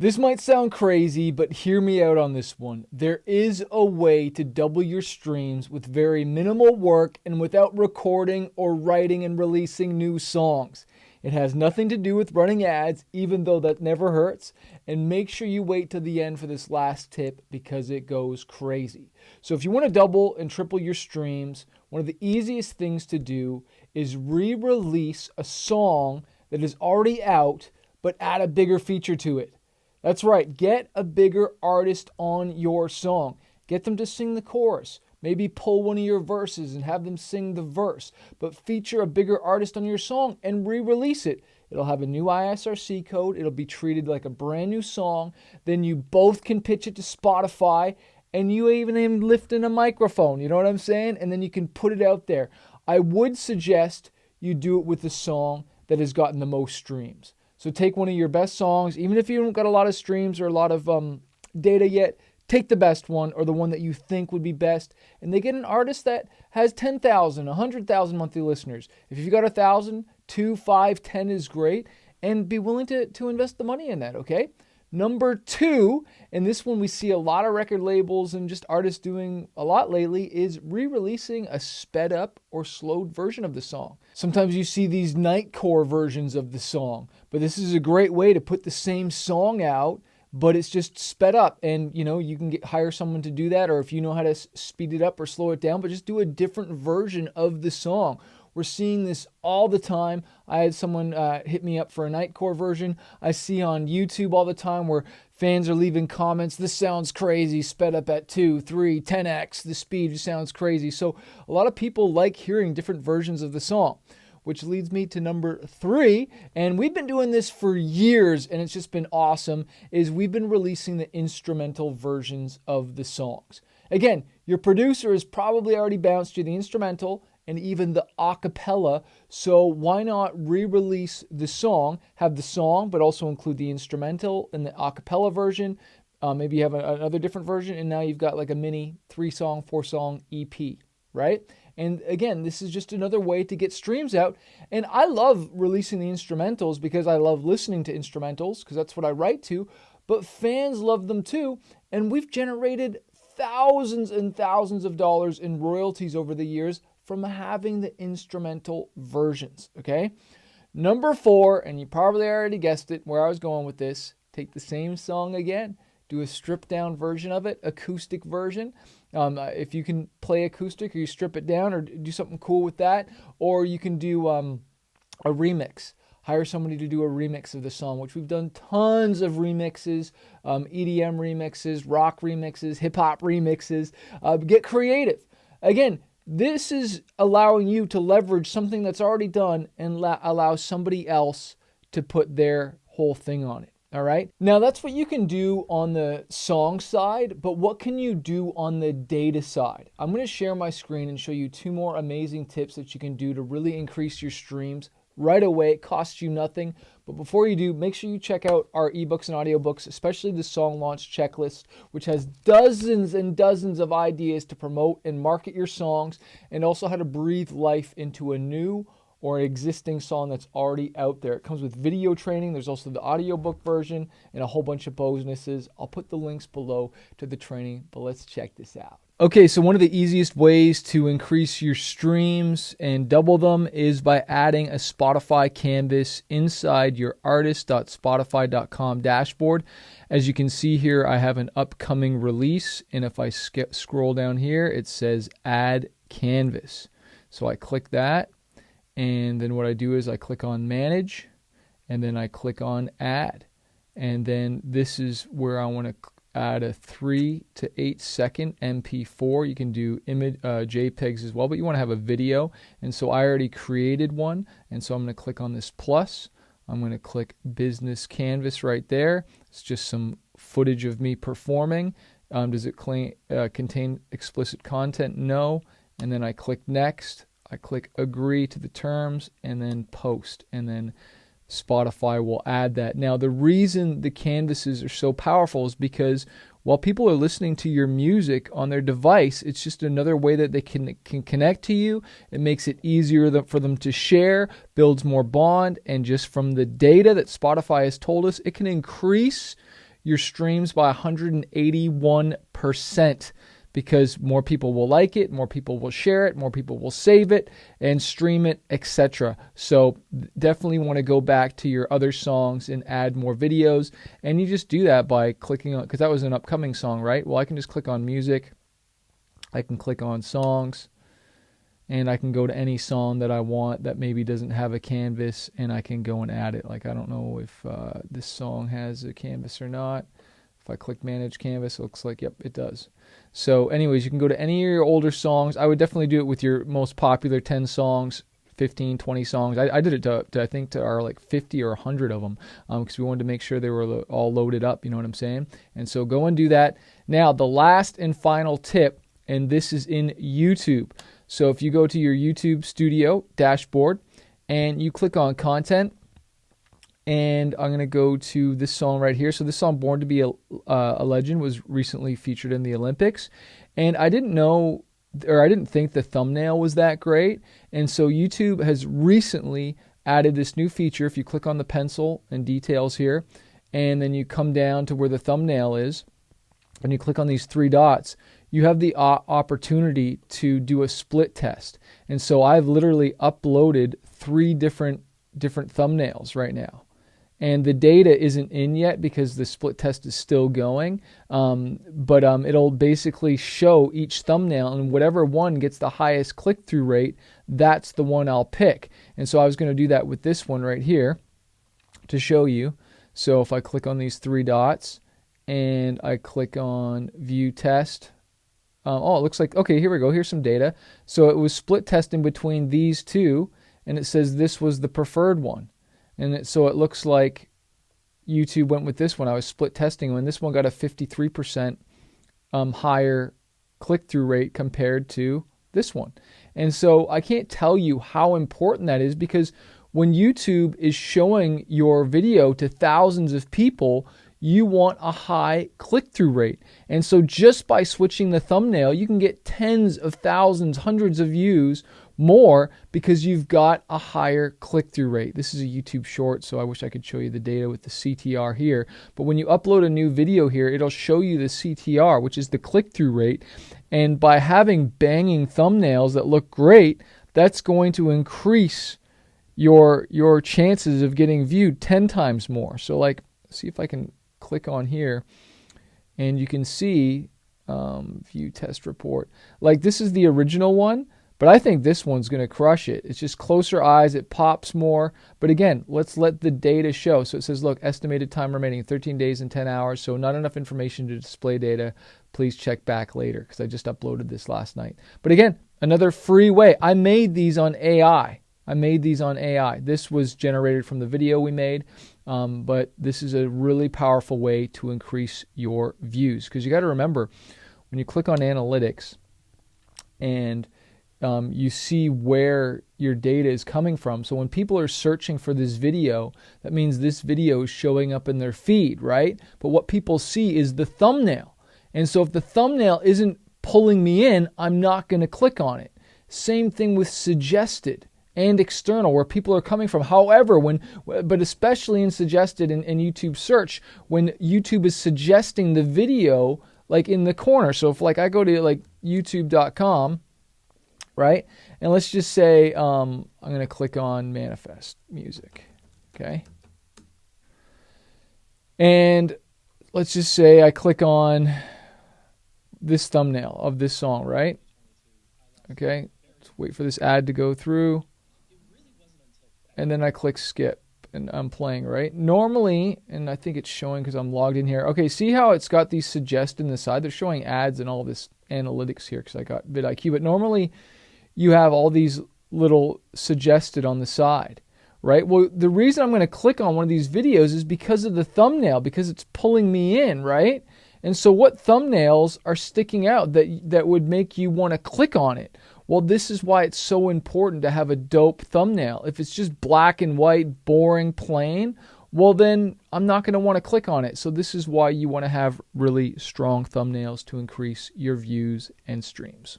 This might sound crazy, but hear me out on this one. There is a way to double your streams with very minimal work and without recording or writing and releasing new songs. It has nothing to do with running ads, even though that never hurts. And make sure you wait to the end for this last tip because it goes crazy. So if you want to double and triple your streams, one of the easiest things to do is re-release a song that is already out, but add a bigger feature to it. That's right, get a bigger artist on your song. Get them to sing the chorus. Maybe pull one of your verses and have them sing the verse. But feature a bigger artist on your song and re-release it. It'll have a new ISRC code. It'll be treated like a brand new song. Then you both can pitch it to Spotify. And you even lift in a microphone. You know what I'm saying? And then you can put it out there. I would suggest you do it with the song that has gotten the most streams. So take one of your best songs, even if you don't got a lot of streams or a lot of data yet, take the best one or the one that you think would be best. And they get an artist that has 10,000, 100,000 monthly listeners. If you've got 1,000, 2, 5, 10 is great. And be willing to invest the money in that, okay? Number 2, and this one we see a lot of record labels and just artists doing a lot lately, is re-releasing a sped up or slowed version of the song. Sometimes you see these nightcore versions of the song, but this is a great way to put the same song out, but it's just sped up. And you can hire someone to do that, or if you know how to speed it up or slow it down, but just do a different version of the song. We're seeing this all the time. I had someone hit me up for a nightcore version. I see on YouTube all the time where fans are leaving comments, this sounds crazy, sped up at 2, 3, 10x, the speed sounds crazy. So a lot of people like hearing different versions of the song, which leads me to number 3. And we've been doing this for years, and it's just been awesome, is we've been releasing the instrumental versions of the songs. Again, your producer has probably already bounced you the instrumental and even the acapella. So why not re-release the song, have the song, but also include the instrumental and the acapella version. Maybe you have another different version, and now you've got like a mini 3-song, 4-song EP, right? And again, this is just another way to get streams out. And I love releasing the instrumentals because I love listening to instrumentals because that's what I write to. But fans love them too. And we've generated thousands and thousands of dollars in royalties over the years from having the instrumental versions, okay? Number 4, and you probably already guessed it, where I was going with this, take the same song again, do a stripped down version of it, acoustic version. If you can play acoustic, or you strip it down, or do something cool with that, or you can do a remix. Hire somebody to do a remix of the song, which we've done tons of remixes, EDM remixes, rock remixes, hip-hop remixes. Get creative. Again, this is allowing you to leverage something that's already done and allow somebody else to put their whole thing on it. All right. Now that's what you can do on the song side, but what can you do on the data side? I'm going to share my screen and show you 2 more amazing tips that you can do to really increase your streams right away. It costs you nothing. But before you do, make sure you check out our ebooks and audiobooks, especially the song launch checklist, which has dozens and dozens of ideas to promote and market your songs, and also how to breathe life into a new or existing song that's already out there. It comes with video training. There's also the audiobook version and a whole bunch of bonuses. I'll put the links below to the training, but let's check this out. Okay, so one of the easiest ways to increase your streams and double them is by adding a Spotify canvas inside your artist.spotify.com dashboard. As you can see here, I have an upcoming release, and if I scroll down here, it says Add Canvas. So I click that, and then what I do is I click on Manage, and then I click on Add. And then this is where I want to add a 3 to 8 second MP4. You can do image JPEGs as well, but you want to have a video. And so I already created one, and so I'm going to click on this plus. I'm going to click Business Canvas right there. It's just some footage of me performing. Does it contain explicit content? No. And then I click Next. I click Agree to the terms, and then Post, and then Spotify will add that. Now, the reason the canvases are so powerful is because while people are listening to your music on their device, it's just another way that they can connect to you. It makes it easier for them to share, builds more bond, and just from the data that Spotify has told us, it can increase your streams by 181%, because more people will like it, more people will share it, more people will save it and stream it, etc. So definitely want to go back to your other songs and add more videos. And you just do that by clicking on, because that was an upcoming song, right? Well, I can just click on music. I can click on songs, and I can go to any song that I want that maybe doesn't have a canvas, and I can go and add it. Like, I don't know if this song has a canvas or not. If I click manage canvas, it looks like, yep, it does. So anyways, you can go to any of your older songs. I would definitely do it with your most popular 10 songs, 15, 20 songs. I did it to I think to our like 50 or 100 of them, because we wanted to make sure they were all loaded up, you know what I'm saying? And so go and do that. Now, the last and final tip, and this is in YouTube. So if you go to your YouTube Studio dashboard and you click on content, and I'm going to go to this song right here. So this song, Born to Be a Legend, was recently featured in the Olympics. And I didn't know, or I didn't think the thumbnail was that great. And so YouTube has recently added this new feature. If you click on the pencil and details here, and then you come down to where the thumbnail is, and you click on these three dots, you have the opportunity to do a split test. And so I've literally uploaded 3 different thumbnails right now. And the data isn't in yet because the split test is still going. But it'll basically show each thumbnail, and whatever one gets the highest click-through rate, that's the one I'll pick. And so I was going to do that with this one right here to show you. So if I click on these 3 dots and I click on view test, it looks like, okay, here we go. Here's some data. So it was split testing between these 2, and it says this was the preferred one. And so it looks like YouTube went with this one. I was split testing when this one got a 53% higher click-through rate compared to this one. And so I can't tell you how important that is, because when YouTube is showing your video to thousands of people, you want a high click-through rate. And so just by switching the thumbnail, you can get tens of thousands, hundreds of views more, because you've got a higher click-through rate. This is a YouTube short, so I wish I could show you the data with the CTR here. But when you upload a new video here, it'll show you the CTR, which is the click-through rate. And by having banging thumbnails that look great, that's going to increase your chances of getting viewed 10 times more. So like, see if I can click on here, and you can see view test report. Like, this is the original one, but I think this one's going to crush it. It's just closer eyes. It pops more. But again, let's let the data show. So it says, look, estimated time remaining 13 days and 10 hours. So not enough information to display data. Please check back later, because I just uploaded this last night. But again, another free way. I made these on AI. This was generated from the video we made. But this is a really powerful way to increase your views. Because you got to remember, when you click on analytics and you see where your data is coming from. So when people are searching for this video, that means this video is showing up in their feed, right? But what people see is the thumbnail. And so if the thumbnail isn't pulling me in, I'm not going to click on it. Same thing with suggested and external, where people are coming from. However, but especially in suggested and YouTube search, when YouTube is suggesting the video like in the corner. So if like I go to like youtube.com, right? And let's just say I'm going to click on Manifest Music, okay? And let's just say I click on this thumbnail of this song, right? Okay, let's wait for this ad to go through. And then I click skip, and I'm playing, right? Normally, and I think it's showing because I'm logged in here. Okay, see how it's got these suggest in the side? They're showing ads and all this analytics here because I got vidIQ. But normally, you have all these little suggested on the side, right? Well, the reason I'm going to click on one of these videos is because of the thumbnail, because it's pulling me in, right? And so what thumbnails are sticking out that would make you want to click on it? Well, this is why it's so important to have a dope thumbnail. If it's just black and white, boring, plain, well, then I'm not going to want to click on it. So this is why you want to have really strong thumbnails to increase your views and streams.